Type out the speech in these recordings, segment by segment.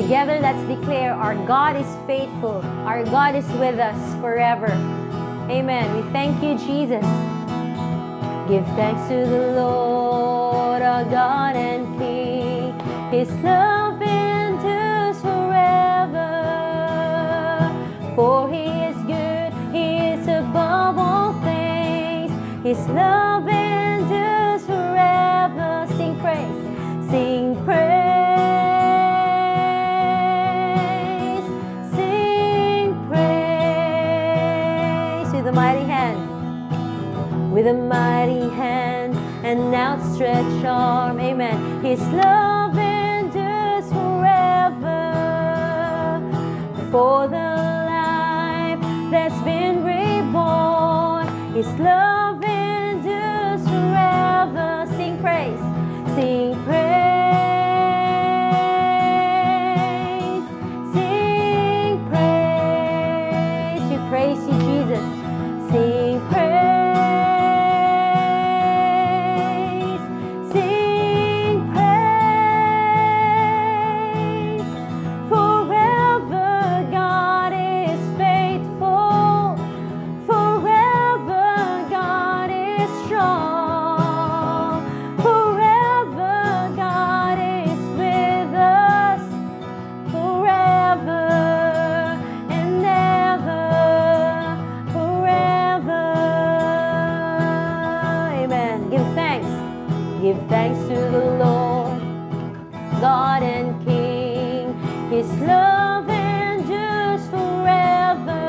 Together, let's declare our God is faithful. Our God is with us forever. Amen. We thank you, Jesus. Give thanks to the Lord, our God and King. His love endures forever. For He is good, He is above all things. His love endures forever. Sing praise, sing praise, sing praise. With a mighty hand, with a mighty hand and outstretched arm. Amen. His love endures forever. For the life that's been reborn, His love endures forever. Sing praise, sing praise, sing praise. We praise you, Jesus. Sing praise. Give thanks to the Lord, God and King. His love endures forever.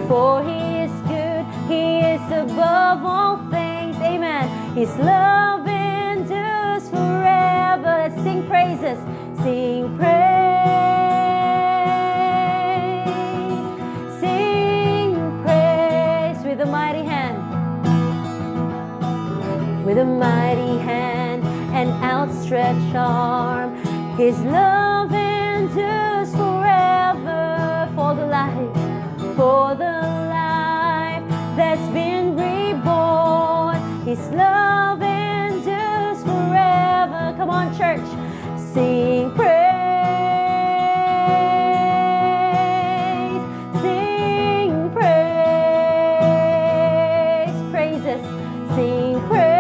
For He is good, He is above all things. Amen. His love endures forever. Let's sing praises. Sing praise. Sing praise with a mighty hand. With a mighty hand and outstretched arm, His love endures forever. For the life that's been reborn, His love endures forever. Come on, church, sing praise, sing praise, praises, sing praise.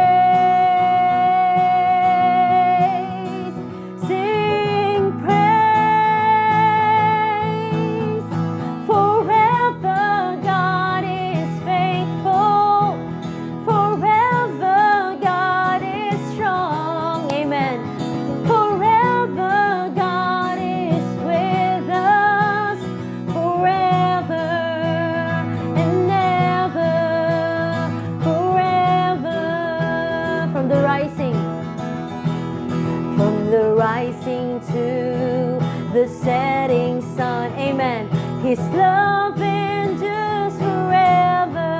The setting sun, amen. His love endures forever.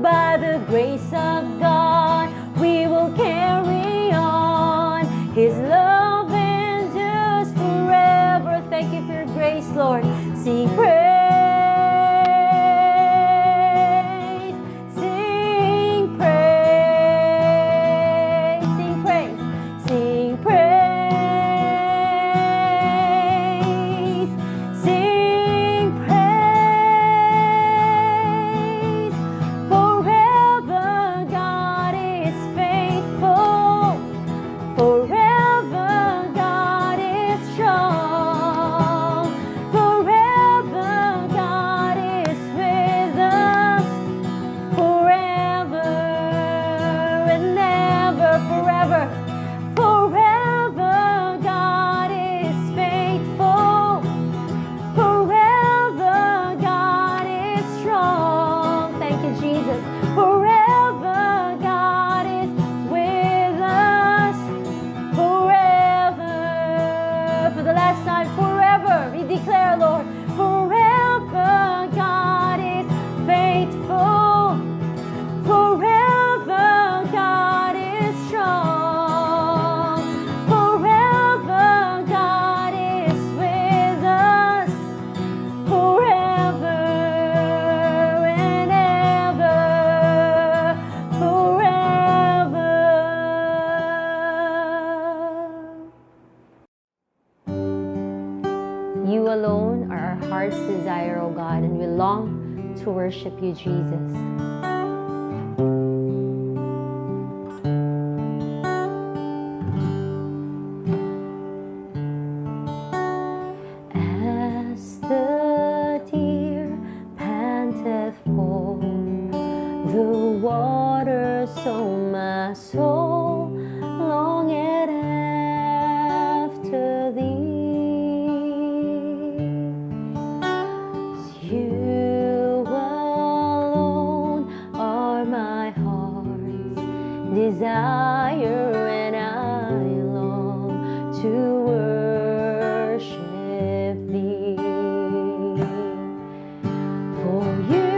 By the grace of God, we will carry on. His love endures forever. Thank you for your grace, Lord. Sing praise, sing praise, sing praise, sing praise. Forever heart's desire, oh God, and we long to worship you, Jesus. As the deer panteth for the water, so my soul longeth after thee. You alone are my heart's desire, and I long to worship thee. For you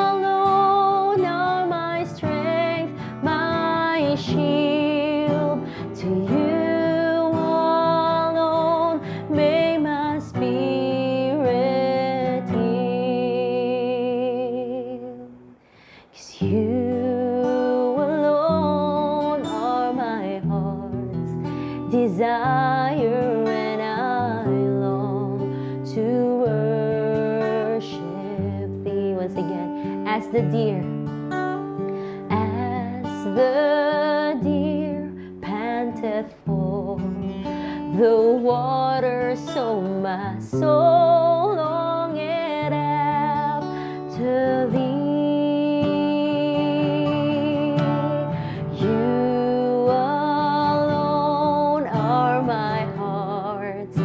alone are my strength, my shield. To you alone may my spirit yield. 'Cause you alone are my heart's desire, and I long to worship thee. Once again, as the deer panteth for the water, so my soul longeth after thee. You alone are my heart's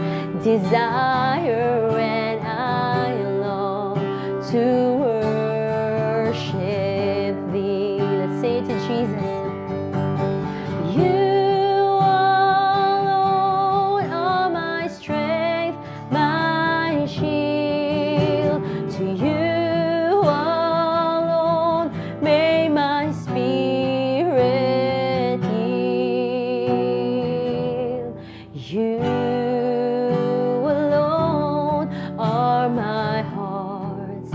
desire, and I long to worship thee. Let's say it to Jesus. You alone are my strength, my shield. To you alone may my spirit yield. You alone are my heart's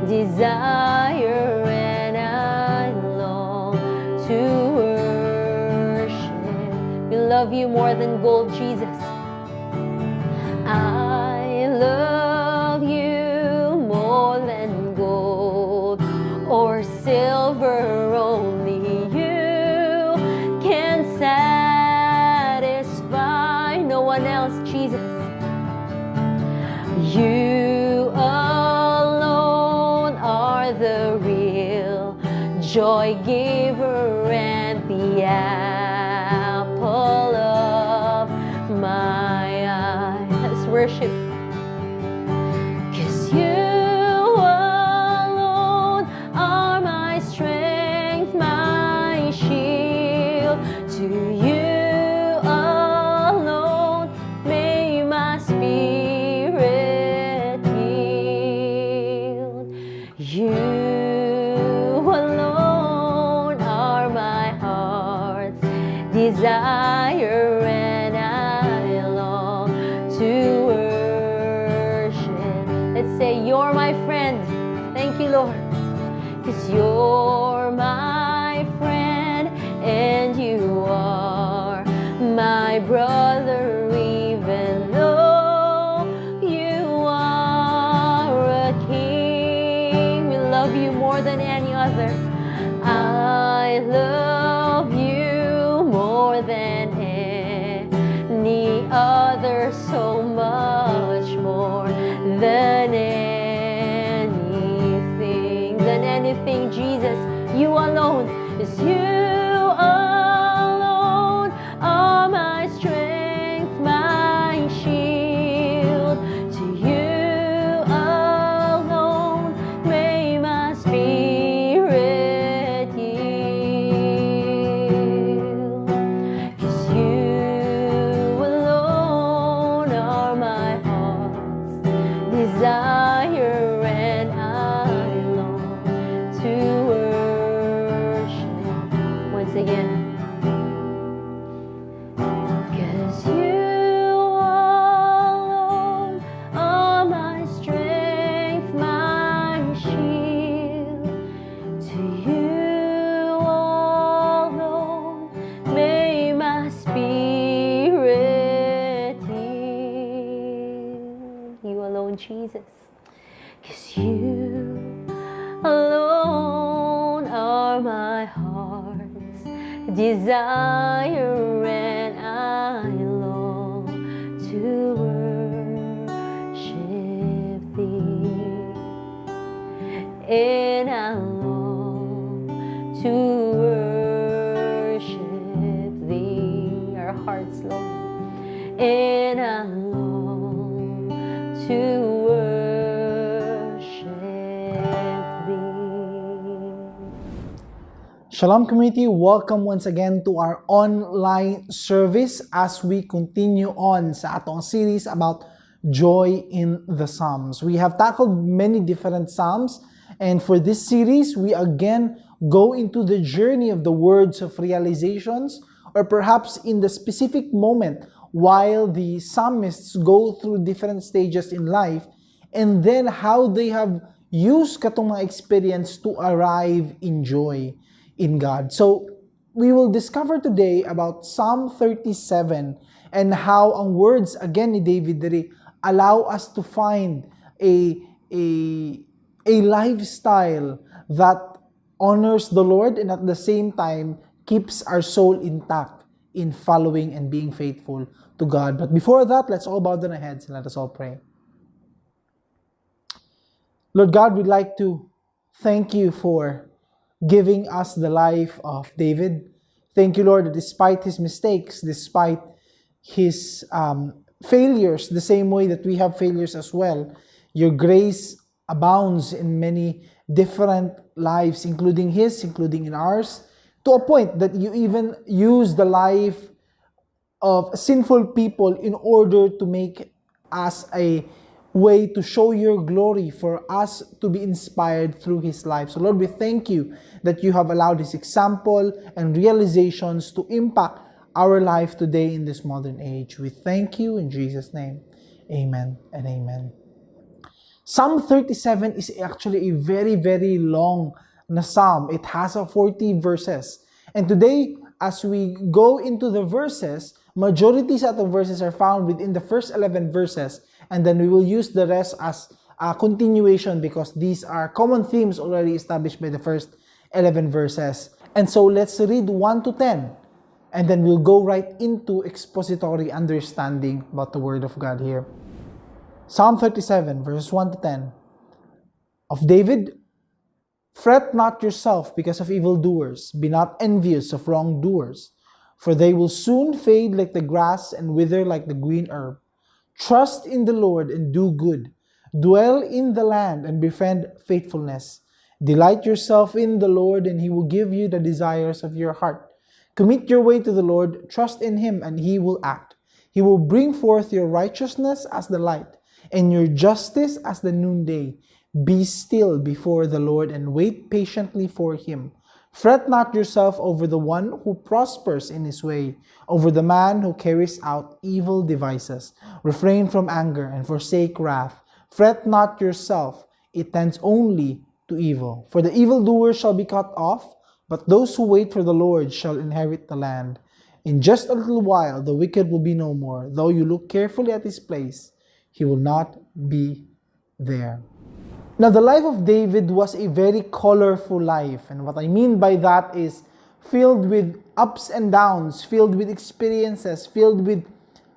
desire, and I long to worship. We love you more than gold, Jesus. I love you more than gold or silver. Only you can satisfy. No one else, Jesus. You alone are the real joy giver and the apple of my eye. Let's worship. 'Cause you alone are my strength, my shield. To you alone may my spirit yield. You alone are my heart's desire, and I long to worship. Let's say, you're my friend. Thank you, Lord. 'Cause you're my friend, and you are my brother, even though you are a king. We love you more than any other. I love you more than any other, so much more than anything, Jesus. You alone, is you alone are my strength, my shield. To you alone may my spirit yield. 'Cause you alone are my heart's desire, and I long to worship. are my heart's desire, and I long to worship Thee, and I long to worship Thee. Our hearts long, and I long to Shalom community, welcome once again to our online service as we continue on sa atong series about joy in the Psalms. We have tackled many different Psalms, and for this series, we again go into the journey of the words of realizations, or perhaps in the specific moment while the Psalmists go through different stages in life, and then how they have used katong mga experience to arrive in joy in God. So, we will discover today about Psalm 37 and how ang words again ni David diri allow us to find a lifestyle that honors the Lord and at the same time keeps our soul intact in following and being faithful to God. But before that, let's all bow down our heads and let us all pray. Lord God, we'd like to thank you for giving us the life of David. Thank you, Lord, that despite his mistakes, despite his failures, the same way that we have failures as well, your grace abounds in many different lives, including his, including in ours, to a point that you even use the life of sinful people in order to make us a way to show your glory, for us to be inspired through his life. So Lord, we thank you that you have allowed his example and realizations to impact our life today in this modern age. We thank you in Jesus' name. Amen and amen. Psalm 37 is actually a very, very long na psalm. It has 40 verses. And today, as we go into the verses, majority sa atong verses are found within the first 11 verses, and then we will use the rest as a continuation because these are common themes already established by the first 11 verses. And so let's read 1 to 10, and then we'll go right into expository understanding about the Word of God here. Psalm 37, verses 1 to 10. Of David, fret not yourself because of evildoers, be not envious of wrongdoers, for they will soon fade like the grass and wither like the green herb. Trust in the Lord and do good. Dwell in the land and befriend faithfulness. Delight yourself in the Lord, and He will give you the desires of your heart. Commit your way to the Lord, trust in Him, and He will act. He will bring forth your righteousness as the light, and your justice as the noonday. Be still before the Lord and wait patiently for Him. Fret not yourself over the one who prospers in his way, over the man who carries out evil devices. Refrain from anger and forsake wrath. Fret not yourself, it tends only to evil. For the evildoer shall be cut off, but those who wait for the Lord shall inherit the land. In just a little while the wicked will be no more. Though you look carefully at his place, he will not be there. Now, the life of David was a very colorful life. And what I mean by that is filled with ups and downs, filled with experiences, filled with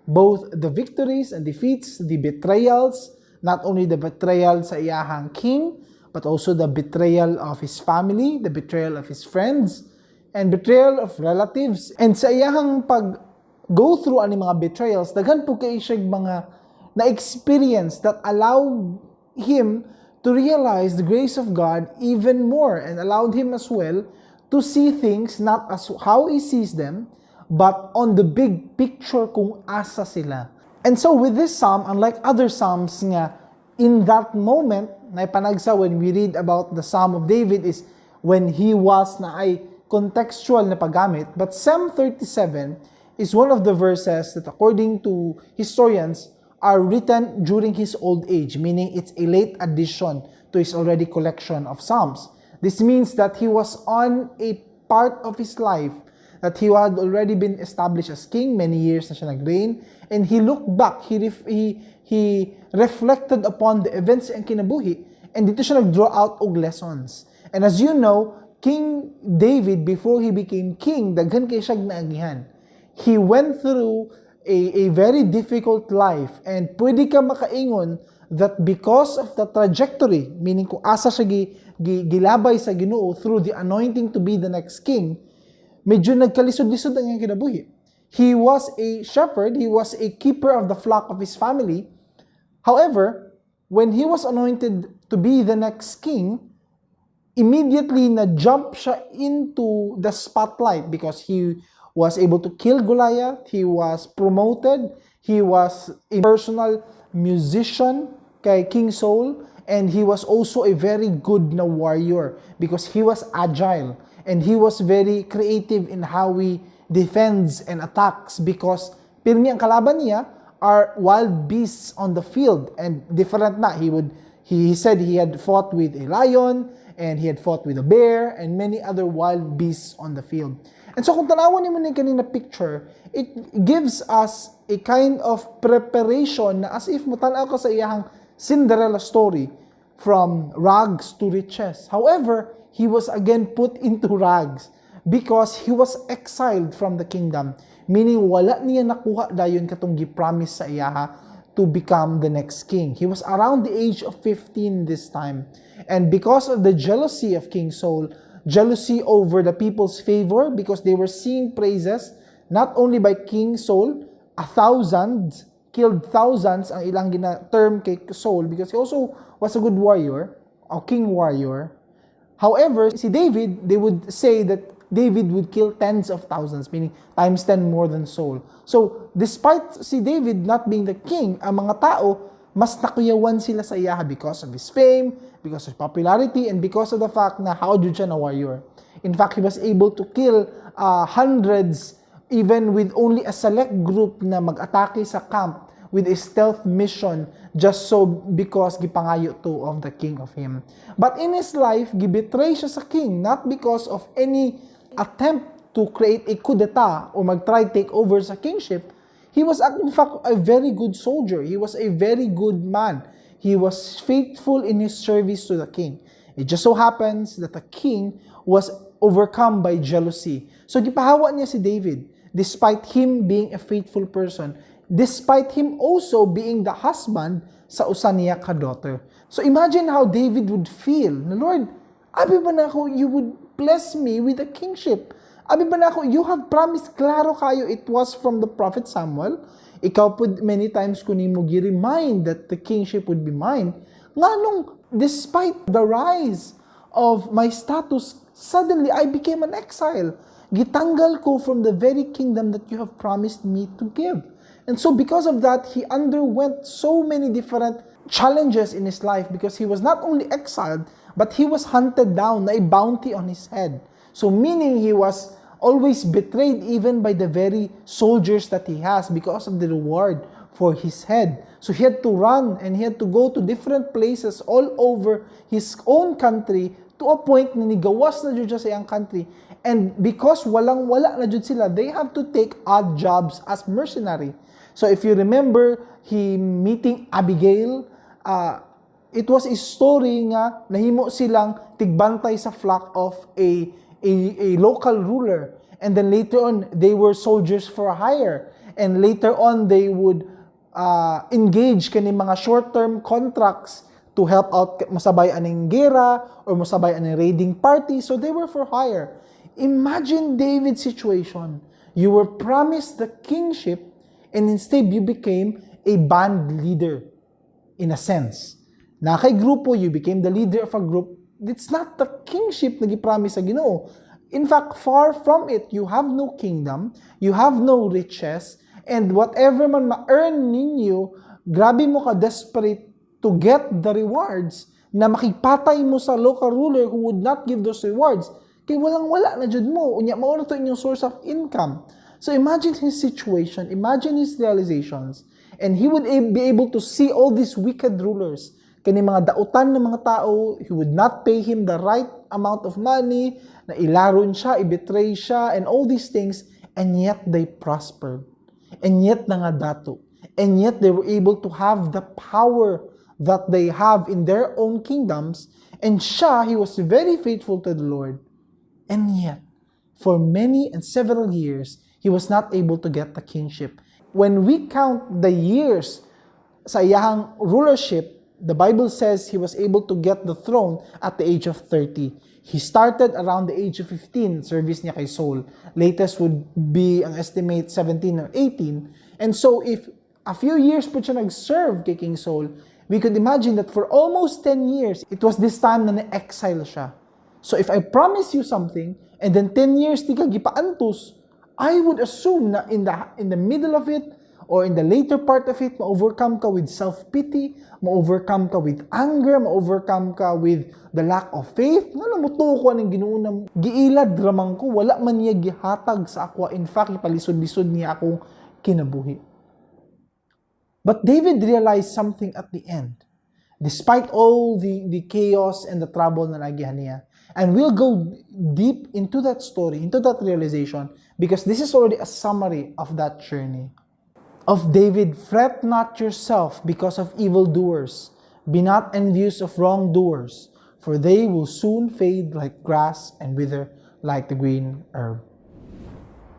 both the victories and defeats, the betrayals, not only the betrayal sa iyahang king, but also the betrayal of his family, the betrayal of his friends, and betrayal of relatives. And sa iyahang pag-go through ani mga betrayals, daghan po kayo siya mga na-experience that allowed him to realize the grace of God even more, and allowed him as well to see things not as how he sees them, but on the big picture kung asa sila. And so with this psalm, unlike other psalms nga, in that moment, na ipanagsa when we read about the Psalm of David is when he was na ay contextual na paggamit, but Psalm 37 is one of the verses that according to historians are written during his old age, meaning it's a late addition to his already collection of Psalms. This means that he was on a part of his life that he had already been established as king, many years na siya nag-reign, and he looked back, he reflected upon the events and kinabuhi, and dito siya nag-draw out og lessons. And as you know, King David, before he became king, daghan kay siya naagihan. He went through a very difficult life, and pwede ka makaingon that because of the trajectory, meaning kung asa siya gilabay sa Ginoo through the anointing to be the next king, medyo nagkalisod-lisod ang iyang kinabuhi. He was a shepherd, he was a keeper of the flock of his family. However, when he was anointed to be the next king, immediately na-jump siya into the spotlight because he was able to kill Goliath, he was promoted, he was a personal musician kay King Saul, and he was also a very good na warrior because he was agile and he was very creative in how he defends and attacks because pirmi ang kalaban niya are wild beasts on the field and different na. He said he had fought with a lion and he had fought with a bear and many other wild beasts on the field. And so kung tanawan niyo na yung kanina picture, it gives us a kind of preparation na as if mutanaw ka sa iyang Cinderella story from rags to riches. However, he was again put into rags because he was exiled from the kingdom. Meaning, wala niya nakuha dayon katong gi-promise sa iya to become the next king. He was around the age of 15 this time. And because of the jealousy of King Saul, jealousy over the people's favor, because they were seeing praises, not only by King Saul, killed thousands ang ilang term kay Saul because he also was a good warrior, a king warrior. However, si David, they would say that David would kill tens of thousands, meaning times 10 more than Saul. So, despite si David not being the king, ang mga tao, mas nakuyawan sila sa iya because of his fame, because of popularity, and because of the fact na how did siya na warrior. In fact, he was able to kill hundreds even with only a select group na mag-atake sa camp with a stealth mission just so because gipangayo to of the king of him. But in his life, gibetray siya sa king not because of any attempt to create a coup d'etat or mag-try take over sa kingship. He was in fact a very good soldier. He was a very good man. He was faithful in his service to the king. It just so happens that the king was overcome by jealousy. So gipahawa niya si David despite him being a faithful person, despite him also being the husband sa usa niya ka daughter. So imagine how David would feel. Lord, abi ba na ako, you would bless me with a kingship. Abi ba na ako, you have promised, klaro kayo, it was from the prophet Samuel. Ikaw po many times ko nimo gi-remind that the kingship would be mine. Nganong, despite the rise of my status, suddenly I became an exile. Gitanggal ko from the very kingdom that you have promised me to give. And so because of that, he underwent so many different challenges in his life because he was not only exiled, but he was hunted down, na a bounty on his head. So meaning he was always betrayed even by the very soldiers that he has because of the reward for his head. So he had to run and he had to go to different places all over his own country to a point na nigawas na jud siya sa iyang country. And because walang-wala na jud sila, they have to take odd jobs as mercenary. So if you remember, he meeting Abigail, it was a story nga nahimo silang tigbantay sa flock of a local ruler. And then later on, they were soldiers for hire. And later on, they would engage kani mga short-term contracts to help out masabay aning gera or masabay aning raiding party. So they were for hire. Imagine David's situation. You were promised the kingship and instead you became a band leader in a sense. Na kay grupo, you became the leader of a group. It's not the kingship na gipromise sa Ginoo. In fact, far from it, you have no kingdom, you have no riches, and whatever man ma-earn ninyo, grabe mo ka desperate to get the rewards na makipatay mo sa local ruler who would not give those rewards. Kay walang-wala na jud mo. Unya, mauna to inyong source of income. So imagine his situation, imagine his realizations, and he would be able to see all these wicked rulers. Kani mga dautan ng mga tao, he would not pay him the right amount of money, na ilaron siya, ibetray siya, and all these things, and yet they prospered. And yet nangadato. And yet they were able to have the power that they have in their own kingdoms. And siya, he was very faithful to the Lord. And yet, for many and several years, he was not able to get the kingship. When we count the years sa iyahang rulership, the Bible says he was able to get the throne at the age of 30. He started around the age of 15, service niya kay Saul. Latest would be, ang estimate, 17 or 18. And so, if a few years po siya nag-serve kay King Saul, we could imagine that for almost 10 years, it was this time na na-exile siya. So, if I promise you something, and then 10 years di ka gipaantos, I would assume na in the middle of it, or in the later part of it, ma-overcome ka with self-pity, ma-overcome ka with anger, ma-overcome ka with the lack of faith. Nga namuto ko anong ginuunang giilad ramang ko, wala man niya gihatag sa ako. In fact, ipalisod-lisod niya akong kinabuhi. But David realized something at the end, despite all the chaos and the trouble na nagihan niya. And we'll go deep into that story, into that realization, because this is already a summary of that journey. Of David, fret not yourself because of evildoers. Be not envious of wrongdoers, for they will soon fade like grass and wither like the green herb.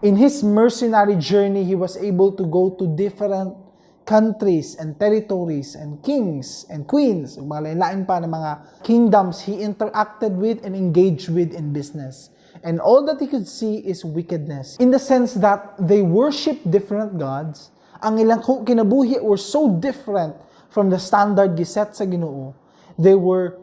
In his mercenary journey, he was able to go to different countries and territories and kings and queens, lain pa ng mga kingdoms he interacted with and engaged with in business. And all that he could see is wickedness, in the sense that they worship different gods. Ang ilang kinabuhi were so different from the standard giset sa Ginoo. They were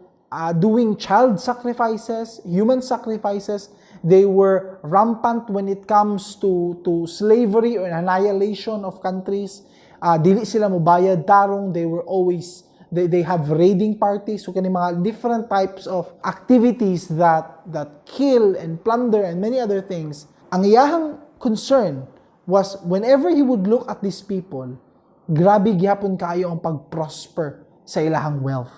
doing child sacrifices, human sacrifices. They were rampant when it comes to slavery or annihilation of countries. Dili sila mobayad tarong. They were always, they have raiding parties. So kani mga different types of activities that kill and plunder and many other things. Ang iyahang concern was whenever he would look at these people, grabe gyapon kaayo ang pag-prosper sa ilahang wealth.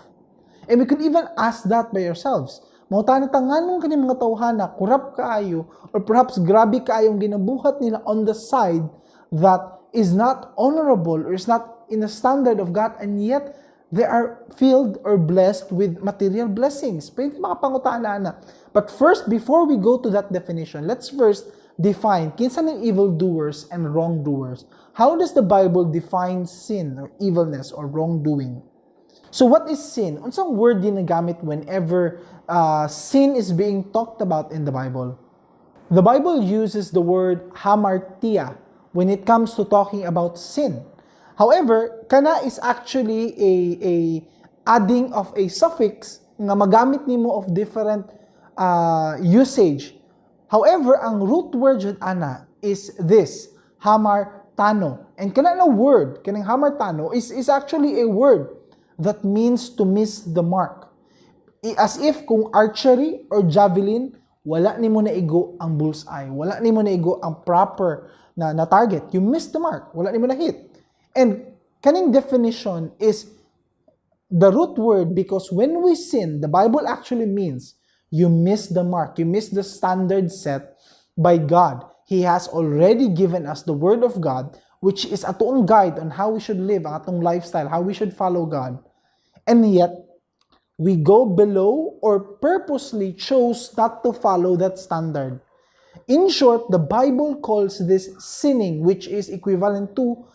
And we could even ask that by ourselves. Mauta na tanganong kani mga tawhana, kurap kaayo, or perhaps grabe kaayong ginabuhat nila on the side that is not honorable or is not in the standard of God, and yet they are filled or blessed with material blessings. Pwede makapangutaan na. But first, before we go to that definition, let's first define kinsa ng evildoers and wrongdoers. How does the Bible define sin or evilness or wrongdoing? So what is sin? Unsang word ginagamit whenever sin is being talked about in the Bible? The Bible uses the word hamartia when it comes to talking about sin. However, kana is actually a adding of a suffix nga magamit nimo of different usage. However, ang root word jud ana is this, hamartano. And kana na word, kanang hamartano is actually a word that means to miss the mark. As if kung archery or javelin, wala nimo na igo ang bullseye, wala nimo na igo ang proper na target. You missed the mark, wala nimo na hit. And kaning definition is the root word, because when we sin, the Bible actually means you miss the mark. You miss the standard set by God. He has already given us the Word of God, which is atong guide on how we should live, ang atong lifestyle, how we should follow God. And yet, we go below or purposely chose not to follow that standard. In short, the Bible calls this sinning, which is equivalent to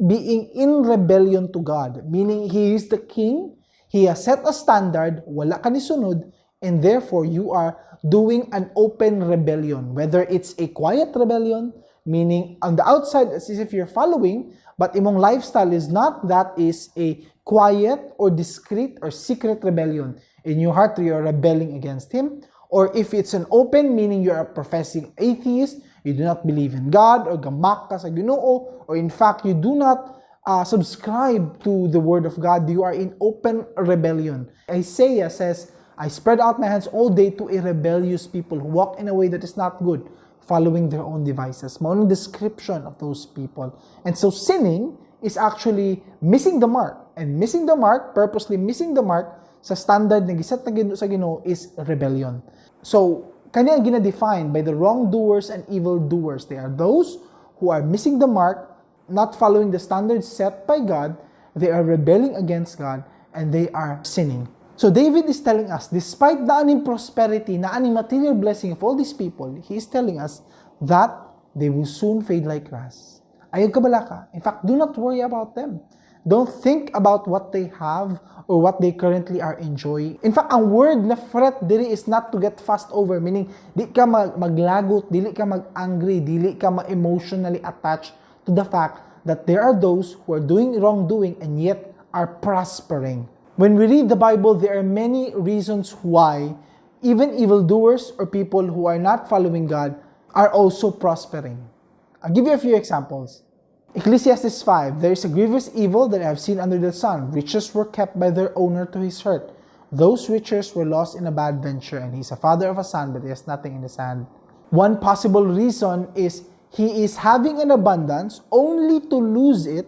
being in rebellion to God. Meaning, He is the King, He has set a standard, wala ka ni sunod, and therefore, you are doing an open rebellion. Whether it's a quiet rebellion, meaning on the outside, as if you're following, but imong lifestyle is not, that is a quiet or discreet or secret rebellion. In your heart, you're rebelling against Him. Or if it's an open, meaning you're a professing atheist, you do not believe in God, or gamak ka sa Ginoo, or in fact, you do not subscribe to the Word of God, you are in open rebellion. Isaiah says, I spread out my hands all day to a rebellious people who walk in a way that is not good, following their own devices. Maunang description of those people. And so sinning is actually missing the mark. And missing the mark, purposely missing the mark, sa standard na giset na sa Ginoo is rebellion. So, kanya gina-define by the wrongdoers and evildoers. They are those who are missing the mark, not following the standards set by God, they are rebelling against God, and they are sinning. So David is telling us, despite the prosperity, na material blessing of all these people, he is telling us that they will soon fade like grass. Ayaw kabalaka. In fact, do not worry about them. Don't think about what they have or what they currently are enjoying. In fact, ang word na fret diri is not to get fussed over, meaning di ka maglagot, dili ka mag-angry, dili ka emotionally attached to the fact that there are those who are doing wrongdoing and yet are prospering. When we read the Bible, there are many reasons why even evildoers or people who are not following God are also prospering. I'll give you a few examples. Ecclesiastes 5, there is a grievous evil that I have seen under the sun. Riches were kept by their owner to his hurt. Those riches were lost in a bad venture, and he's a father of a son, but he has nothing in his hand. One possible reason is he is having an abundance only to lose it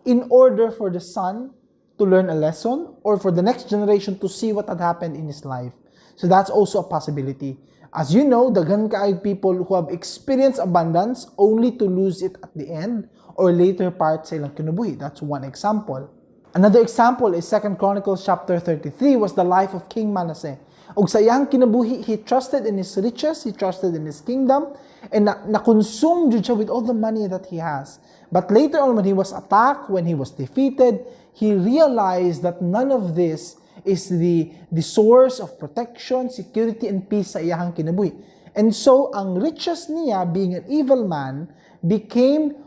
in order for the son to learn a lesson or for the next generation to see what had happened in his life. So that's also a possibility. As you know, daghan kaayong people who have experienced abundance only to lose it at the end or later part sa ilang kinabuhi. That's one example. Another example is 2 Chronicles chapter 33 was the life of King Manasseh. Og sa iyang kinabuhi, he trusted in his riches, he trusted in his kingdom, and na-consumed siya with all the money that he has. But later on, when he was attacked, when he was defeated, he realized that none of this is the source of protection, security, and peace sa iyang kinabuhi. And so, ang riches niya, being an evil man, became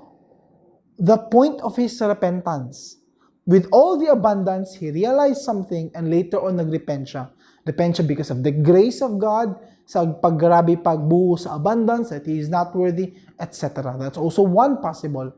the point of his repentance. With all the abundance, he realized something and later on nagrepent siya. Repent siya because of the grace of God, sa paggrabe pagbuo sa abundance, that he is not worthy, etc. That's also one possible.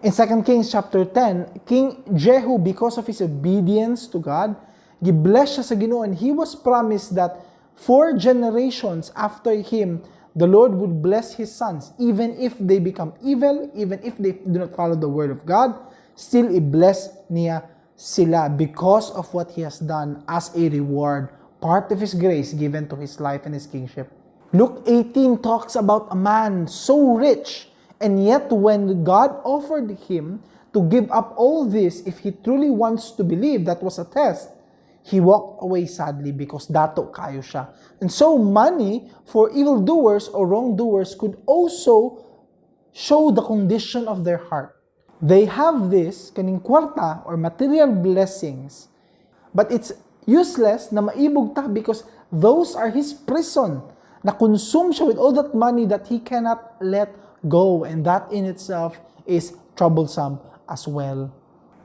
In 2 Kings chapter 10, King Jehu, because of his obedience to God, gibless siya sa Ginoo, and he was promised that 4 generations after him, the Lord would bless his sons, even if they become evil, even if they do not follow the word of God, still i-bless niya sila because of what he has done as a reward, part of his grace given to his life and his kingship. Luke 18 talks about a man so rich, and yet when God offered him to give up all this, if he truly wants to believe that was a test, he walked away sadly because dato kayo siya. And so money for evildoers or wrongdoers could also show the condition of their heart. They have this, kaning kwarta or material blessings, but it's useless na maibog ta because those are his prison. Na-consume siya with all that money that he cannot let go, and that in itself is troublesome as well.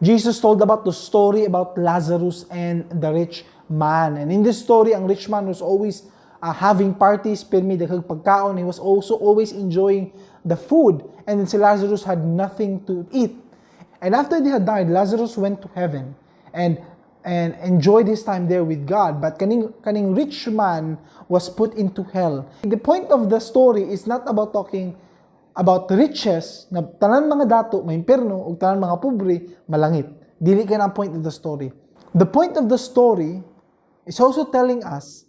Jesus told about the story about Lazarus and the rich man. And in this story, ang rich man was always having parties, pirmi daghang pagkaon. He was also always enjoying the food. And then si Lazarus had nothing to eat. And after they had died, Lazarus went to heaven and enjoyed his time there with God. But kaning rich man was put into hell. The point of the story is not about talking about riches, na tanan mga dato, may impierno, o tanan mga pobre, malangit. Dili ka na ang point of the story. The point of the story is also telling us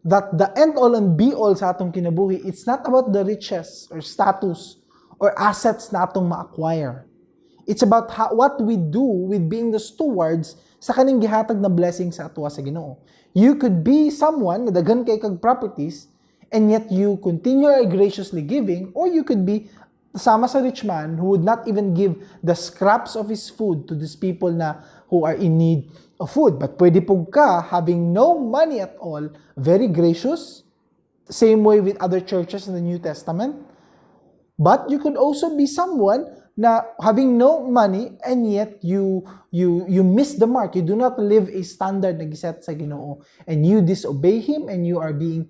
that the end-all and be-all sa atong kinabuhi, it's not about the riches or status or assets na atong ma-acquire. It's about what we do with being the stewards sa kaning gihatag na blessing sa atwa sa Ginoo. You could be someone na daghan kay kag properties, and yet you continue graciously giving, or you could be sama sa rich man who would not even give the scraps of his food to these people na who are in need of food. But pwede po ka, having no money at all, very gracious, same way with other churches in the New Testament. But you could also be someone na having no money and yet you miss the mark. You do not live a standard na giset sa Ginoo, and you disobey Him, and you are being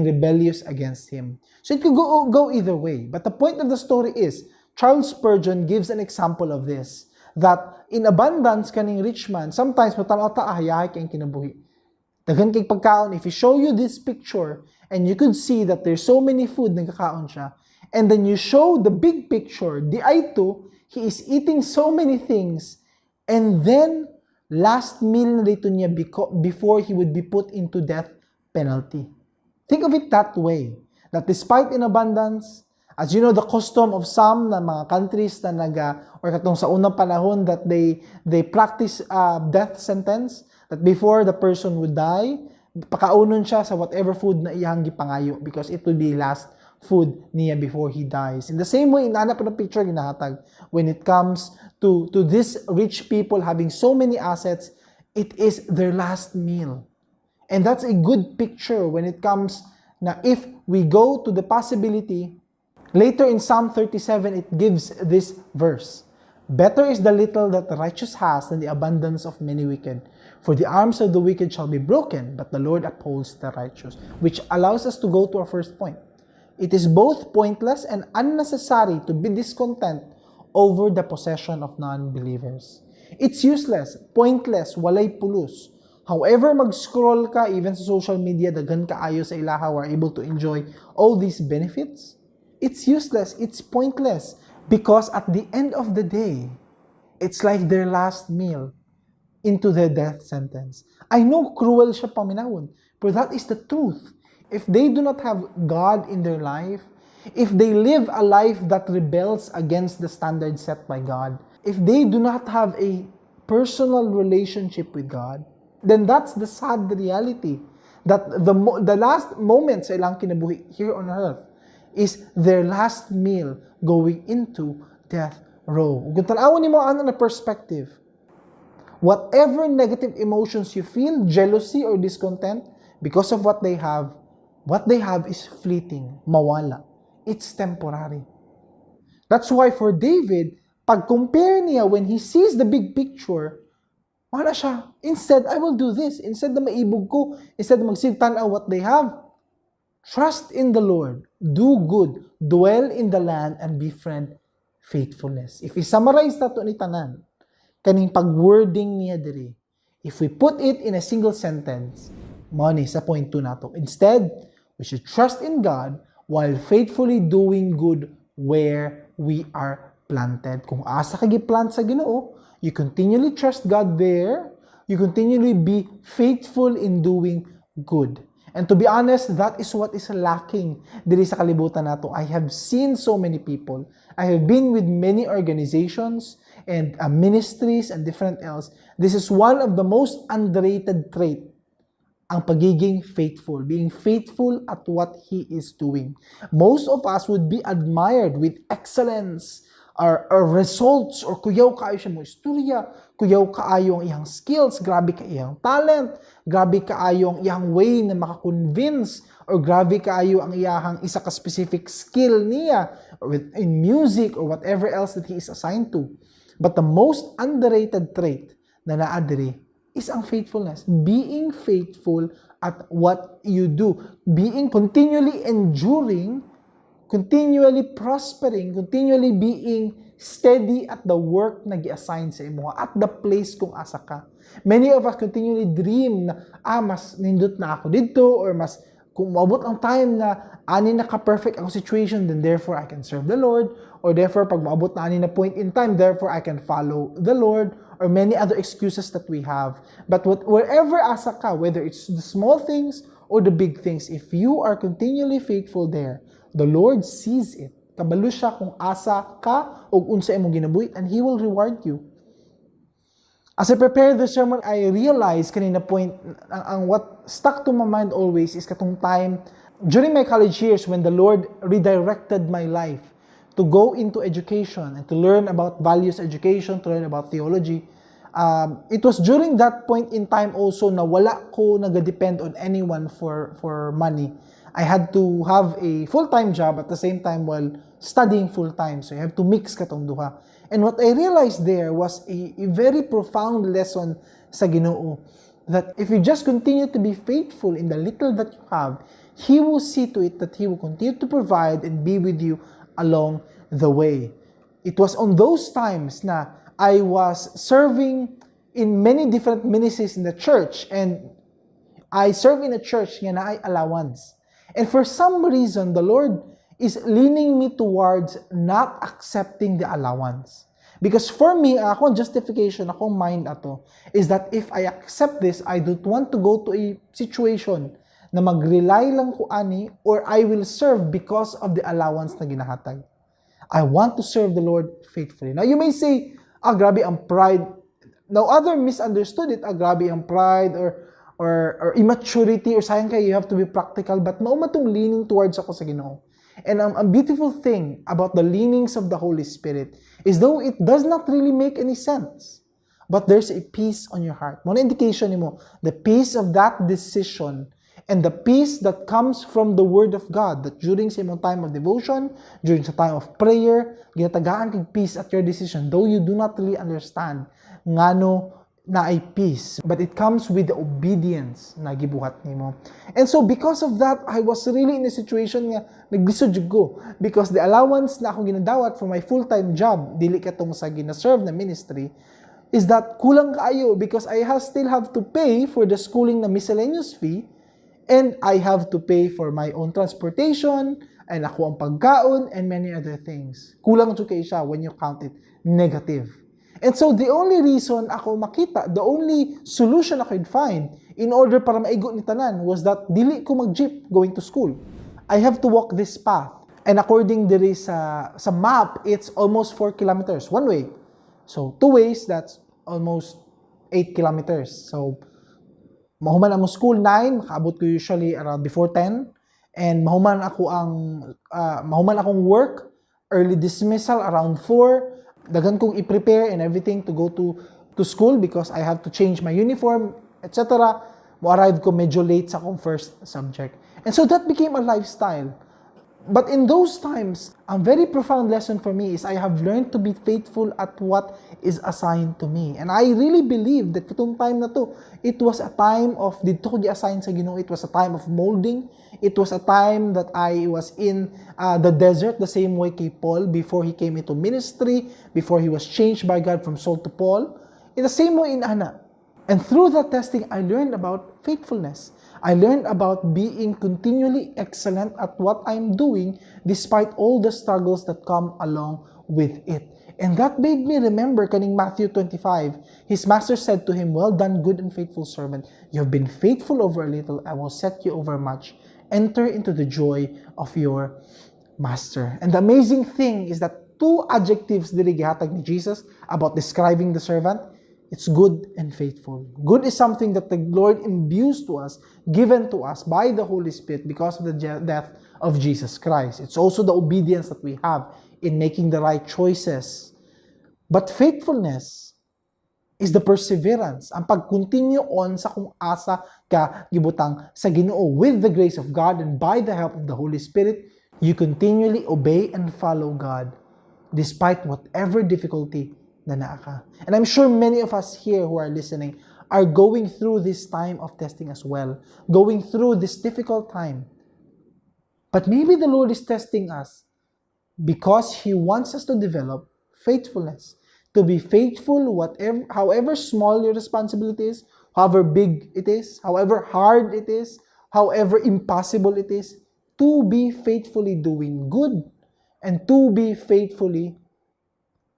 rebellious against Him. So it could go either way. But the point of the story is, Charles Spurgeon gives an example of this, that in abundance kaning rich man, sometimes matanaw ta ahayahay kayong kinabuhi. Daghan kay pagkaon, if he show you this picture, and you could see that there's so many food na kakaon siya, and then you show the big picture, di ay to, he is eating so many things, and then last meal na dito niya before he would be put into death penalty. Think of it that way, that despite in abundance, As you know, the custom of some na mga countries na or katong sa unang panahon that they practice death sentence, that before the person would die, pakaunon siya sa whatever food na iyang gipangayo because it will be last food niya before he dies. In the same way, inaanap ng picture ginahatag when it comes to these rich people having so many assets, it is their last meal. And that's a good picture when it comes na if we go to the possibility. Later in Psalm 37, it gives this verse. Better is the little that the righteous has than the abundance of many wicked. For the arms of the wicked shall be broken, but the Lord upholds the righteous. Which allows us to go to our first point. It is both pointless and unnecessary to be discontent over the possession of non-believers. It's useless, pointless, walay pulos. However, mag-scroll ka, even sa social media, daghan kaayo sa ilaha are able to enjoy all these benefits. It's useless, it's pointless, because at the end of the day, it's like their last meal into their death sentence. I know cruel siya paminawon, but that is the truth. If they do not have God in their life, if they live a life that rebels against the standards set by God, if they do not have a personal relationship with God, then that's the sad reality that the last moments sa ilang kinabuhi here on earth is their last meal going into death row. Kung tanawin niyo ano na perspective, whatever negative emotions you feel, jealousy or discontent, because of what they have is fleeting, mawala. It's temporary. That's why for David, pag compare niya when he sees the big picture, wala siya. Instead, I will do this. Instead na maibog ko, instead na magsibtanaw what they have, trust in the Lord, do good, dwell in the land, and befriend faithfulness. If we summarize na ito ni Tanan, kaning pag-wording niya diri, if we put it in a single sentence, money sa point 2 nato. Instead, we should trust in God while faithfully doing good where we are planted. Kung asa ka giplant sa Ginoo, you continually trust God there, you continually be faithful in doing good. And to be honest, that is what is lacking diri sa kalibutan nato. I have seen so many people. I have been with many organizations and ministries and different else. This is one of the most underrated trait. Ang pagiging faithful, being faithful at what he is doing. Most of us would be admired with excellence, or results, or kuyaw kaayo siya mo istorya, kuyaw kaayo ang iyang skills, grabe ka iyang talent, grabe kaayo ang iyang way na makakonvince, or grabe kaayo ang iyang isa ka specific skill niya, or in music, or whatever else that he is assigned to. But the most underrated trait na naadiri is ang faithfulness. Being faithful at what you do. Being continually enduring, continually prospering, continually being steady at the work na gi-assign sa imo, at the place kung asa ka. Many of us continually dream na, mas nindot na ako dito, or mas, kung maabot ang time na, ani na ka-perfect ang situation, then therefore I can serve the Lord, or therefore, pag maabot na ani na point in time, therefore I can follow the Lord, or many other excuses that we have. But wherever asa ka, whether it's the small things or the big things, if you are continually faithful there, the Lord sees it. Kabalo siya kung asa ka o unsa imong ginabuhi, and He will reward you. As I prepare the sermon, I realized kanina point, ang what stuck to my mind always is katong time, during my college years when the Lord redirected my life to go into education and to learn about values education, to learn about theology. It was during that point in time also na wala ko nagadepend on anyone for money. I had to have a full-time job at the same time while studying full-time. So you have to mix katong duha. And what I realized there was a very profound lesson sa Ginoo, that if you just continue to be faithful in the little that you have, He will see to it that He will continue to provide and be with you along the way. It was on those times na I was serving in many different ministries in the church, and I serve in a church nga na ay allowance. And for some reason, the Lord is leaning me towards not accepting the allowance. Because for me, akong justification, akong mind ato, is that if I accept this, I don't want to go to a situation na mag-rely lang ko ani or I will serve because of the allowance na ginahatag. I want to serve the Lord faithfully. Now, you may say, grabe ang pride. Now, other misunderstood it, grabe ang pride or immaturity or sayang kayo, you have to be practical. But maumatong leaning towards ako sa Ginoo. And a beautiful thing about the leanings of the Holy Spirit is though it does not really make any sense, but there's a peace on your heart. Muna indication mo, the peace of that decision and the peace that comes from the Word of God, that during sa imong time of devotion, during sa time of prayer, ginatagaan kang peace at your decision, though you do not really understand ngano na ay peace. But it comes with the obedience na gibuhat nimo. And so because of that, I was really in a situation nga naglisod jud ko. Because the allowance na akong ginadawat for my full-time job, dili katong sa gina-serve na ministry, is that kulang kaayo because I still have to pay for the schooling na miscellaneous fee, and I have to pay for my own transportation, and ako ang pagkaon, and many other things. Kulang jud kay siya when you count it negative. And so the only reason ako makita, the only solution I could find in order para maigo ni tanan was that dili ko mag-jeep going to school. I have to walk this path. And according diri sa map, it's almost 4 kilometers one way. So 2 ways, that's almost 8 kilometers. So mahuman ang school 9, makaabot ko usually around before 10, and mahuman akong work, early dismissal around 4. Dagan kong i-prepare and everything to go to school because I have to change my uniform, etc. Mo-arrive ko medyo late sa akong first subject. And so that became a lifestyle. But in those times, a very profound lesson for me is I have learned to be faithful at what is assigned to me. And I really believe that itong time na to, it was a time of, dito ko gi-assign sa Ginoo, it was a time of molding. It was a time that I was in the desert, the same way kay Paul, before he came into ministry, before he was changed by God from Saul to Paul. In the same way in Anna. And through that testing, I learned about faithfulness. I learned about being continually excellent at what I'm doing despite all the struggles that come along with it. And that made me remember kaning Matthew 25. His master said to him, "Well done, good and faithful servant. You have been faithful over a little. I will set you over much. Enter into the joy of your master." And the amazing thing is that 2 adjectives dili gihatag ni Jesus about describing the servant. It's good and faithful. Good is something that the Lord imbues to us, given to us by the Holy Spirit because of the death of Jesus Christ. It's also the obedience that we have in making the right choices. But faithfulness is the perseverance, ang pag-continue on sa kung asa ka gibutang sa Ginoo. With the grace of God and by the help of the Holy Spirit, you continually obey and follow God despite whatever difficulty na naa ka. And I'm sure many of us here who are listening are going through this time of testing as well, going through this difficult time. But maybe the Lord is testing us because He wants us to develop faithfulness, to be faithful however small your responsibility is, however big it is, however hard it is, however impossible it is, to be faithfully doing good and to be faithfully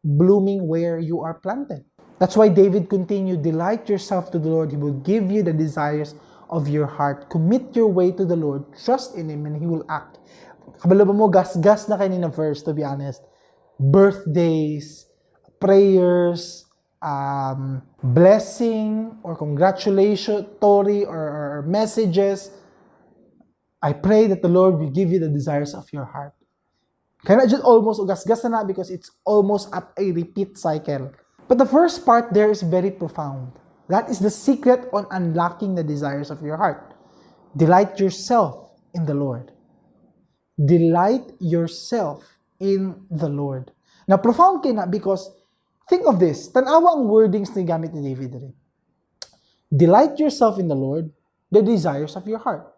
blooming where you are planted. That's why David continued, "Delight yourself to the Lord. He will give you the desires of your heart. Commit your way to the Lord. Trust in Him and He will act." Kabalo ba mo, gas-gas na kanina verse, to be honest. Birthdays, prayers, blessing, or congratulatory or messages. I pray that the Lord will give you the desires of your heart. Kaya na just almost ugas-gas na because it's almost at a repeat cycle. But the first part there is very profound. That is the secret on unlocking the desires of your heart. Delight yourself in the Lord. Delight yourself in the Lord. Now, profound kaya na because think of this. Tanawa ang wordings na gamit ni David rin. Delight yourself in the Lord, the desires of your heart.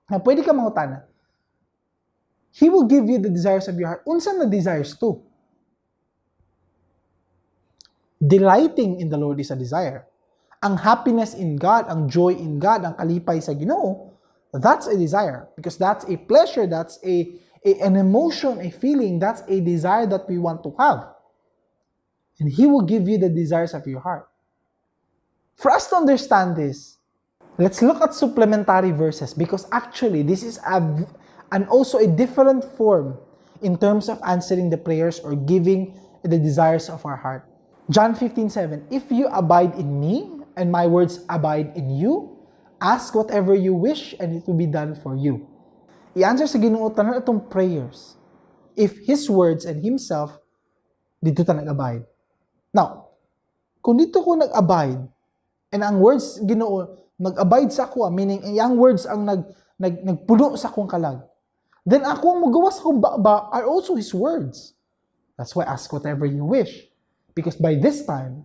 Now, pwede ka mangutana. He will give you the desires of your heart. Unsa na desires to? Delighting in the Lord is a desire. Ang happiness in God, ang joy in God, ang kalipay sa Ginoo, that's a desire. Because that's a pleasure, that's an emotion, a feeling, that's a desire that we want to have. And He will give you the desires of your heart. For us to understand this, Let's look at supplementary verses because actually this is also a different form in terms of answering the prayers or giving the desires of our heart. John 15:7, if you abide in me and my words abide in you, ask whatever you wish and it will be done for you. I-answer sa Ginoo tanan atong prayers if His words and Himself dito ta nag-abide. Now, kung dito ko nag-abide and ang words Ginoo nag-abide sa ako, meaning ang words ang nagpuno sa akong kalag, then ako ang magawas akong baba are also His words. That's why ask whatever you wish. Because by this time,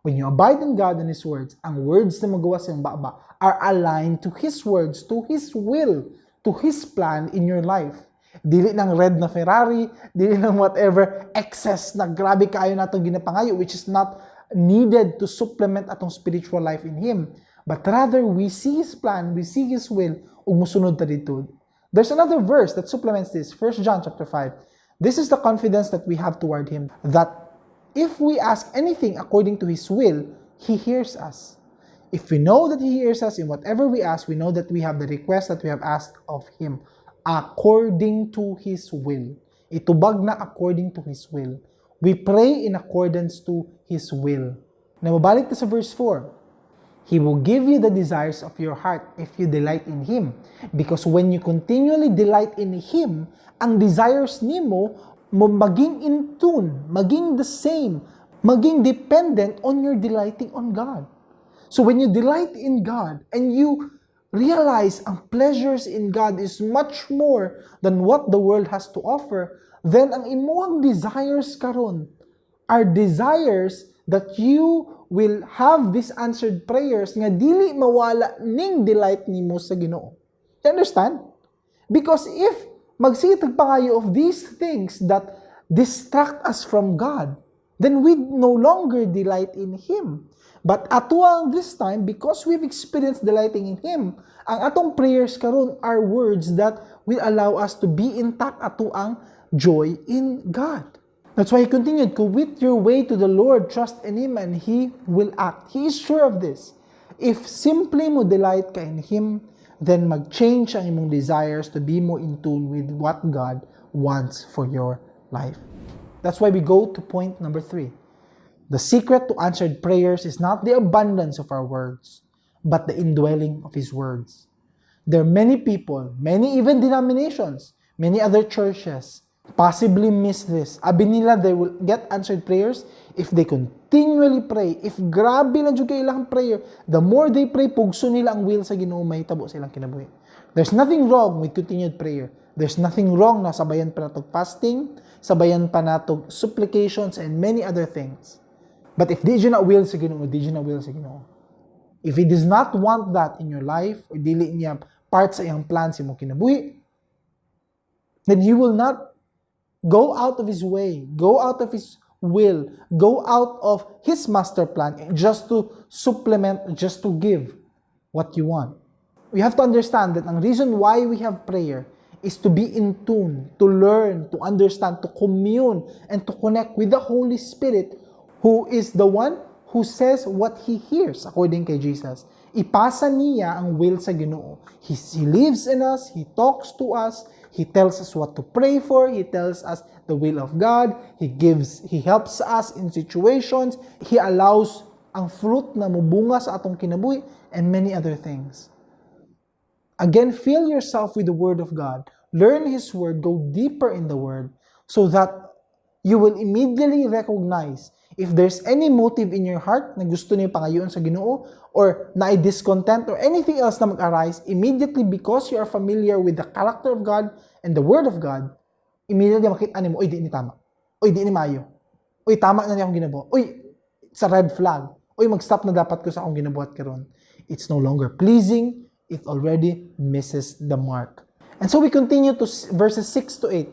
when you abide in God and His words, ang words na magawas yung baba are aligned to His words, to His will, to His plan in your life. Dili ng red na Ferrari, dili ng whatever excess na grabe kayo natong ginapangayo, which is not needed to supplement atong spiritual life in Him. But rather, we see His plan, we see His will, ug musunod ta dito. There's another verse that supplements this, 1 John chapter 5. This is the confidence that we have toward Him, that if we ask anything according to His will, He hears us. If we know that He hears us in whatever we ask, we know that we have the request that we have asked of Him according to His will. Itubag na according to His will. We pray in accordance to His will. Na mabalik na sa verse 4. He will give you the desires of your heart if you delight in Him. Because when you continually delight in Him, ang desires nimo mo maging in tune, maging the same, maging dependent on your delighting on God. So when you delight in God and you realize ang pleasures in God is much more than what the world has to offer, then ang imuhang desires karon are desires that you will have these answered prayers nga dili mawala ning delight nimo sa Ginoo. You understand? Because if magsitag pa kayo of these things that distract us from God, then we no longer delight in Him. But atuang this time, because we've experienced delighting in Him, ang atong prayers karon are words that will allow us to be intact atuang joy in God. That's why He continued, commit your way to the Lord, trust in Him, and He will act. He is sure of this. If simply mo delight ka in Him, then mag-change ang imong desires to be more in tune with what God wants for your life. That's why we go to point number 3. The secret to answered prayers is not the abundance of our words, but the indwelling of His words. There are many people, many even denominations, many other churches, possibly miss this. Abi nila they will get answered prayers if they continually pray. If grabe lang jud kay ilang prayer, the more they pray, pugso nila ang will sa Ginoo, may tabo silang kinabuhi. There's nothing wrong with continued prayer. There's nothing wrong na sabayan pa natog fasting, sabayan pa natog supplications and many other things. But if di na will sa Ginoo, di na will sa Ginoo. If He does not want that in your life, or dili niya part sa iyang plan sa imong kinabuhi, then He will not go out of His way, go out of His will, go out of His master plan just to supplement, just to give what you want. We have to understand that ang reason why we have prayer is to be in tune, to learn, to understand, to commune, and to connect with the Holy Spirit who is the one who says what He hears according kay Jesus. Ipasa niya ang will sa Ginoo. He lives in us, He talks to us, He tells us what to pray for, He tells us the will of God, He helps us in situations, He allows ang fruit na mubunga sa atong kinabuhi, and many other things. Again, fill yourself with the Word of God. Learn His Word, go deeper in the Word, so that you will immediately recognize if there's any motive in your heart na gusto niyo pangayoon sa Ginoo, or na-discontent, or anything else na mag-arise, immediately because you are familiar with the character of God and the Word of God, immediately makita mo, oy, di ni tama. Oy, di ni mayo. Oy, tama na niya akong ginabuhat. Oy, it's a red flag. Oy, mag-stop na dapat ko sa akong ginabuhat karon. It's no longer pleasing. It already misses the mark. And so we continue to verses 6 to 8.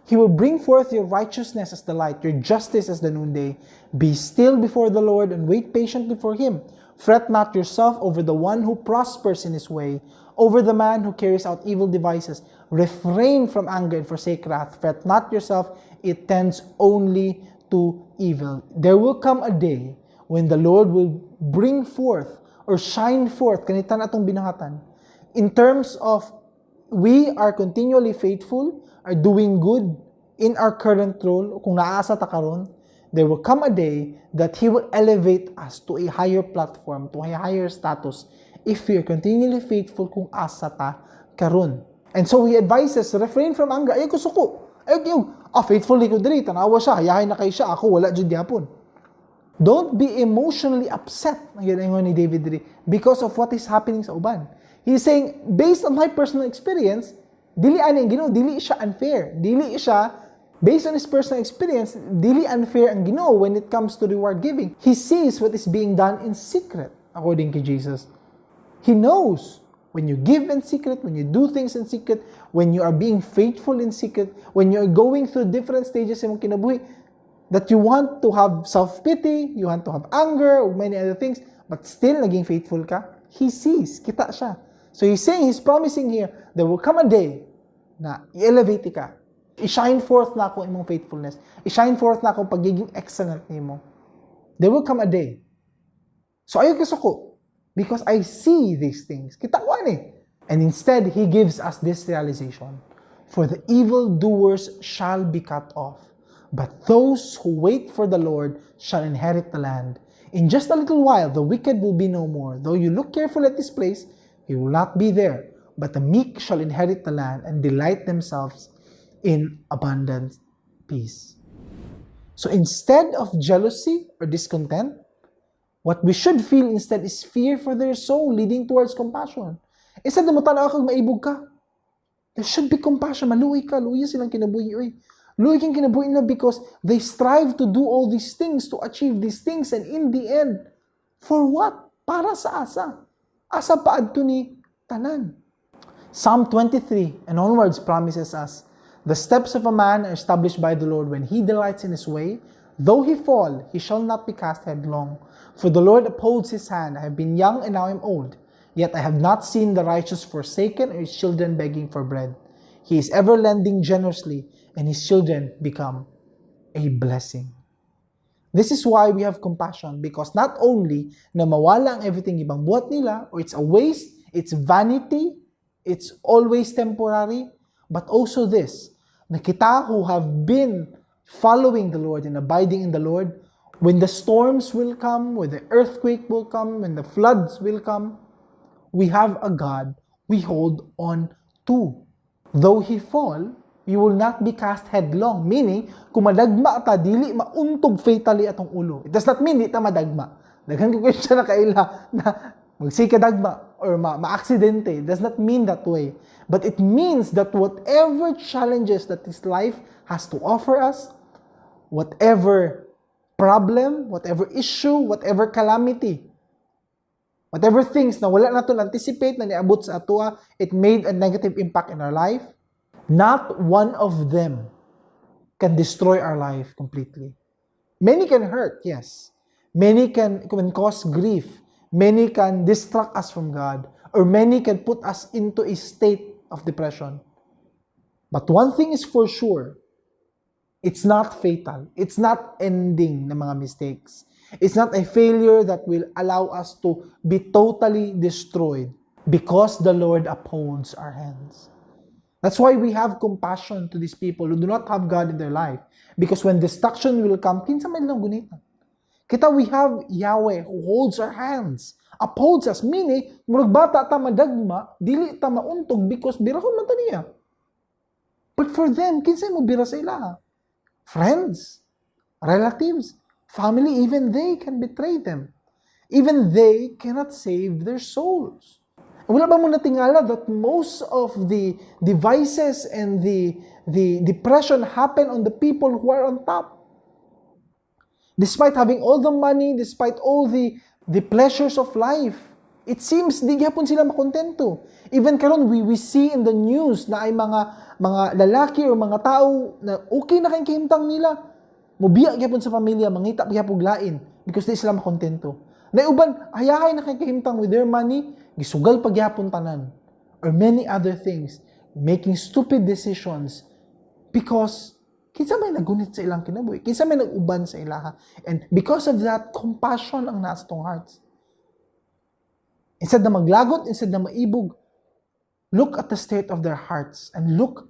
He will bring forth your righteousness as the light, your justice as the noonday. Be still before the Lord and wait patiently for Him. Fret not yourself over the one who prospers in his way, over the man who carries out evil devices. Refrain from anger and forsake wrath. Fret not yourself, it tends only to evil. There will come a day when the Lord will bring forth or shine forth, kanitan atong binangatan, in terms of we are continually faithful, are doing good in our current role, kung naasa ta karon, there will come a day that He will elevate us to a higher platform, to a higher status, if we are continually faithful kung asa ta karon. And so He advises, refrain from anger. Ayaw ko suko. Ayaw yung, faithful ni ko diri, tanawa siya, hayahay na kay siya, ako wala jud gyapon. Don't be emotionally upset, ang ni David diri, because of what is happening sa uban. He's saying, based on my personal experience, dili ang Ginoo, dili siya unfair. Dili siya, based on his personal experience, dili unfair ang Ginoo when it comes to reward giving. He sees what is being done in secret, according to Jesus. He knows when you give in secret, when you do things in secret, when you are being faithful in secret, when you are going through different stages in mong kinabuhi, that you want to have self-pity, you want to have anger, or many other things, but still naging faithful ka, He sees, kita siya. So He's saying, He's promising here, there will come a day na i-elevate ka. I-shine forth na ako imong faithfulness. I-shine forth na ako pagiging excellent nimo. There will come a day. So ayaw kasuko, because I see these things. Kita ko ani. And instead, He gives us this realization. For the evildoers shall be cut off, but those who wait for the Lord shall inherit the land. In just a little while, the wicked will be no more. Though you look carefully at this place, he will not be there. But the meek shall inherit the land and delight themselves in abundant peace. So instead of jealousy or discontent, what we should feel instead is fear for their soul, leading towards compassion. Instead na mo tanaw kag maibog ka, there should be compassion. Maluwi ka, luwi silang kinabuhi. Uy. Luwi kang kinabuhi na because they strive to do all these things, to achieve these things, and in the end, for what? Para sa asa. Asa paadto ni tanan. Psalm 23 and onwards promises us, the steps of a man are established by the Lord when he delights in his way. Though he fall, he shall not be cast headlong. For the Lord upholds his hand. I have been young and now I am old. Yet I have not seen the righteous forsaken or his children begging for bread. He is ever lending generously, and his children become a blessing. This is why we have compassion, because not only na mawala ang everything ibang buhat nila, or it's a waste, it's vanity, it's always temporary, but also this, na kita who have been following the Lord and abiding in the Lord, when the storms will come, when the earthquake will come, when the floods will come, we have a God we hold on to. Though he fall, we will not be cast headlong. Meaning, kung madagma ta, dili mauntog fatally atong ulo. It does not mean di ta madagma. Daghang ko siya na kaila na magsika dagma or ma-aksidente. It does not mean that way. But it means that whatever challenges that this life has to offer us, whatever problem, whatever issue, whatever calamity, whatever things na wala natin anticipate na niabot sa atua, it made a negative impact in our life, not one of them can destroy our life completely. Many can hurt, yes. Many can cause grief. Many can distract us from God. Or many can put us into a state of depression. But one thing is for sure, it's not fatal. It's not ending ng mga mistakes. It's not a failure that will allow us to be totally destroyed because the Lord upholds our hands. That's why we have compassion to these people who do not have God in their life. Because when destruction will come, kinsa man lang gunita. Kita, we have Yahweh who holds our hands, upholds us. Meaning, murag bata ta madagma, dili ta mauntog because birahon man ta niya. But for them, kinsa mo bira sa ilaha? Friends, relatives, family, even they can betray them. Even they cannot save their souls. Wala ba mo natingala that most of the devices and the depression happen on the people who are on top? Despite having all the money, despite all the pleasures of life, it seems di gyapon sila makontento. Even karon we see in the news na ay mga lalaki o mga tao na okay na kay kahimtang nila. Mubiya gyapon sa pamilya, mangita gyapon lain because di sila makontento. Na uban hayahay na kay kahimtang with their money, gisugal pagyapon tanan, or many other things, making stupid decisions because kinsa may nagunit sa ilang kinabuhi, kinsa may naguban sa ilaha, and because of that, compassion ang nasa tong hearts. Instead na maglagot, instead na maibog, look at the state of their hearts and look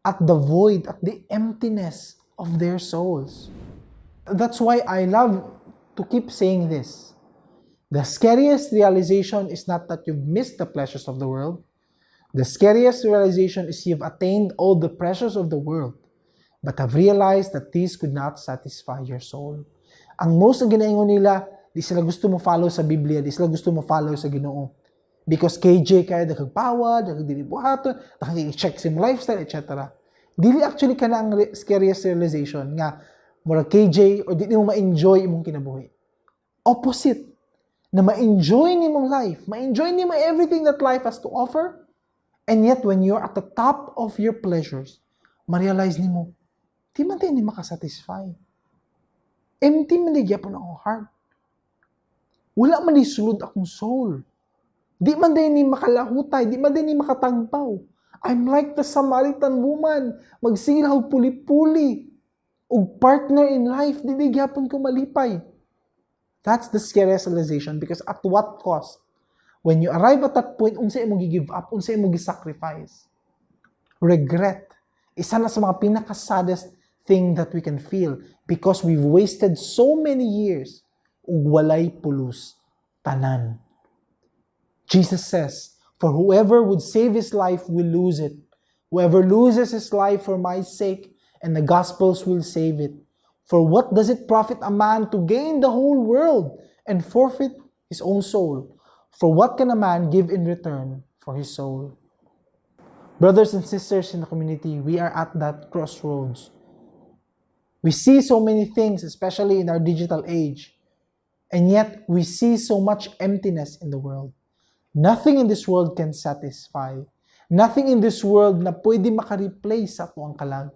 at the void, at the emptiness of their souls. That's why I love to keep saying this. The scariest realization is not that you've missed the pleasures of the world. The scariest realization is you've attained all the pleasures of the world, but have realized that these could not satisfy your soul. Ang most ang ginaingon nila, di sila gusto mo follow sa Biblia, di sila gusto mo follow sa Ginoo. Because KJ kaya nakagpawad, nakagdilibuhaton, nakag-check sa lifestyle, etc. Dili actually ka na ang scariest realization nga mura KJ or di mo ma-enjoy imong kinabuhi. Opposite, na ma-enjoy ni mong life, ma-enjoy ni mo everything that life has to offer, and yet when you're at the top of your pleasures, ma-realize ni mo, di man tayo ni makasatisfy. Empty man di gyapon akong heart. Wala man di sulod akong soul. Di man din ni makalahutay, di man din ni makatagpaw. I'm like the Samaritan woman, magsilaw puli-puli. Og partner in life, di gyapon ko malipay. That's the scariest realization because at what cost? When you arrive at that point, unsay mo gi-give up, unsay mo gi-sacrifice. Regret. Isa na sa mga pinaka-saddest thing that we can feel because we've wasted so many years ug walay pulos tanan. Jesus says, "For whoever would save his life will lose it. Whoever loses his life for my sake and the gospel's will save it. For what does it profit a man to gain the whole world and forfeit his own soul? For what can a man give in return for his soul?" Brothers and sisters in the community, we are at that crossroads. We see so many things, especially in our digital age, and yet we see so much emptiness in the world. Nothing in this world can satisfy. Nothing in this world na pwede maka-replace sa tuwang kalag.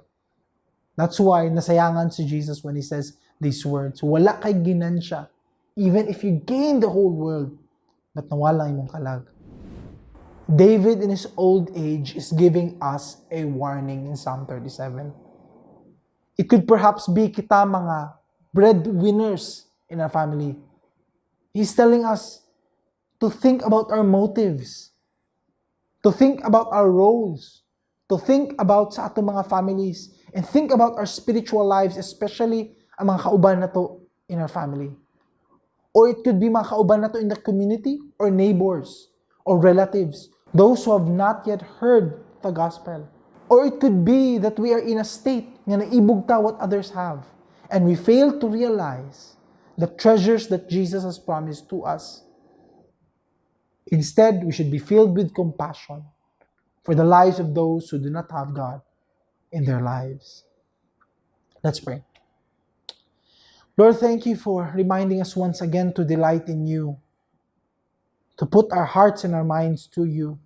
That's why nasayangan si Jesus when He says these words, wala kay ginansya, even if you gain the whole world, but nawala imong kalag. David in his old age is giving us a warning in Psalm 37. It could perhaps be kita mga breadwinners in our family. He's telling us to think about our motives, to think about our roles, to think about sa ato mga families, and think about our spiritual lives, especially ang mga kauban na to in our family. Or it could be mga kauban na to in the community, or neighbors, or relatives, those who have not yet heard the gospel. Or it could be that we are in a state nga naibugta what others have, and we fail to realize the treasures that Jesus has promised to us. Instead, we should be filled with compassion for the lives of those who do not have God in their lives. Let's pray. Lord, thank you for reminding us once again to delight in you, to put our hearts and our minds to you,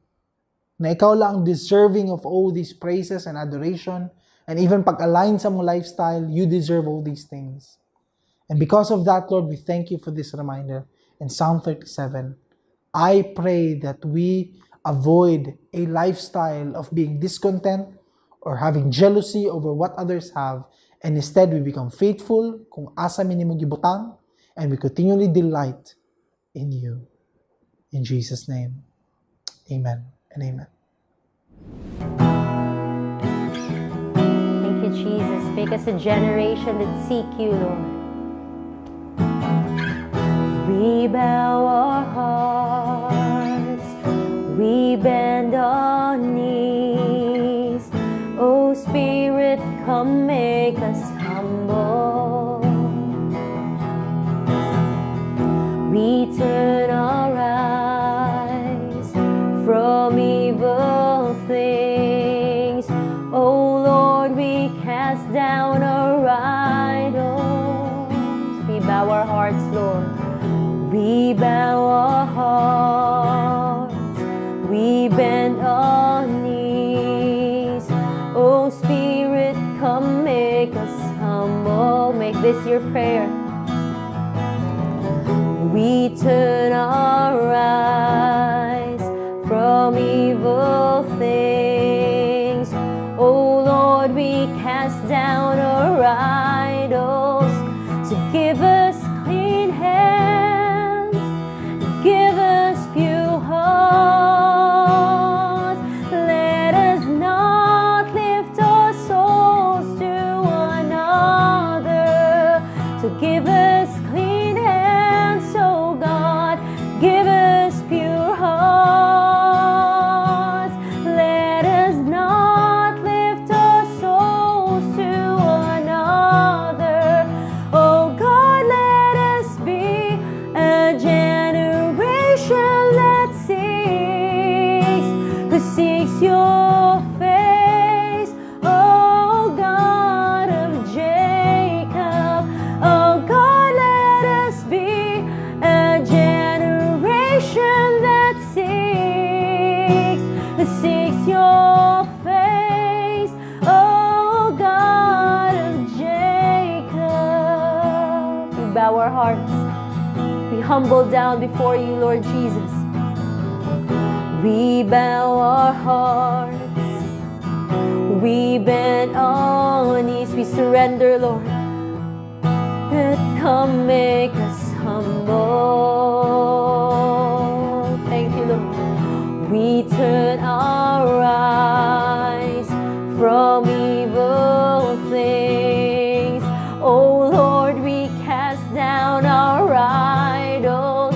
na ikaw lang deserving of all these praises and adoration, and even pag-align sa mong lifestyle, you deserve all these things. And because of that, Lord, we thank you for this reminder in Psalm 37. I pray that we avoid a lifestyle of being discontent or having jealousy over what others have, and instead we become faithful kung asa minimo gibutang, and we continually delight in you. In Jesus' name, amen and amen. Thank you, Jesus. Make us a generation that seek you, Lord. We bow our hearts, we bend our knees. Oh Spirit, come make us humble. We turn our eyes from evil things. Oh Lord, we cast down our idols. We bow our hearts, Lord. We bow our hearts, we bend our knees. Oh Spirit, come make us humble. Make this your prayer. We turn our eyes from evil things. Oh Lord, we cast down our idols. So give us clean hands, give us pure give us clean hands, oh God. Give us pure hearts. Let us not lift our souls to another. Oh God, let us be a generation that seeks, who seeks your face, oh God of Jacob. Oh God, let us be a generation that seeks your face, oh God of Jacob. We bow our hearts. We humble down before you, Lord Jesus. We bow our hearts. We bend our knees. We surrender, Lord. Come make us humble. Thank you, Lord. We turn our eyes from evil things. Oh Lord, we cast down our idols.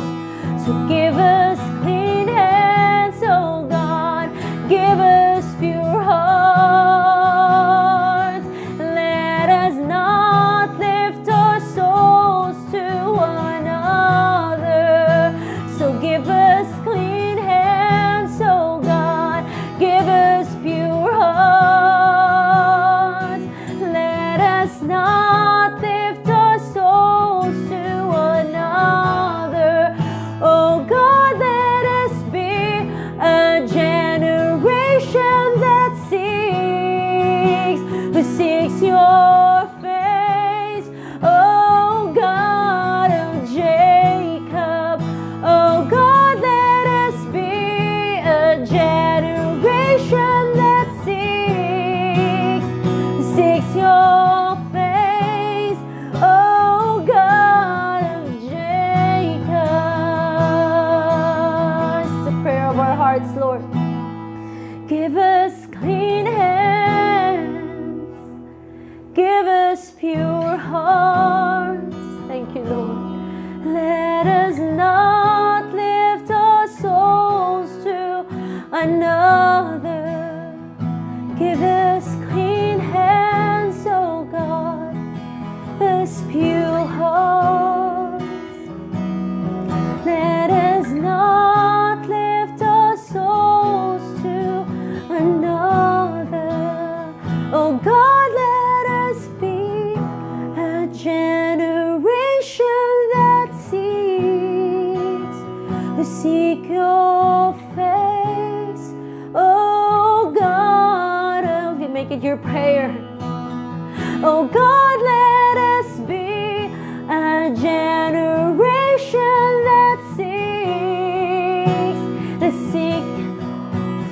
So give us clean hands, oh God. Give us pure hearts. Let us not lift our souls to another. So give us clean hands, oh God. Give us pure hearts. Let us not lift our souls to another. Oh God, let us be a generation that seeks, who seeks your face, oh God of Jacob. Oh God, let us be a generation that seeks your face, oh God of Jacob. It's the prayer of our hearts, Lord. Give us clean hands. Give us pure hearts. Thank you, Lord. Let us not lift our souls to another. Give us clean hands, oh God. Us pure hearts. Let us not lift our souls to another. Oh God, let us be a generation that seek your face, oh God of, you make it your prayer. Oh God, let us be a generation that seek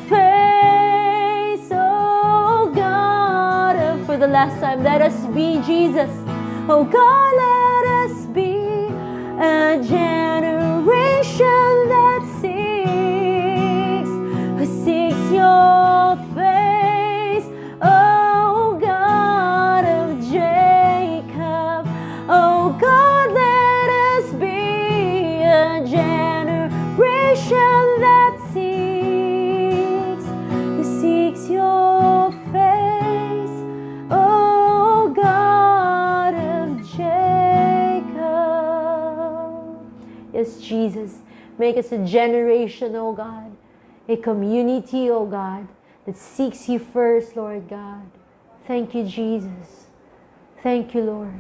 face, oh God of, for the last time, let us be Jesus. Oh God, let us be a generation that seeks your face, oh God of Jacob. Oh God, let us be a generation that seeks your face, oh God of Jacob. Yes, Jesus, make us a generation, oh God, a community, oh God, that seeks you first, Lord God. Thank you, Jesus. Thank you, Lord.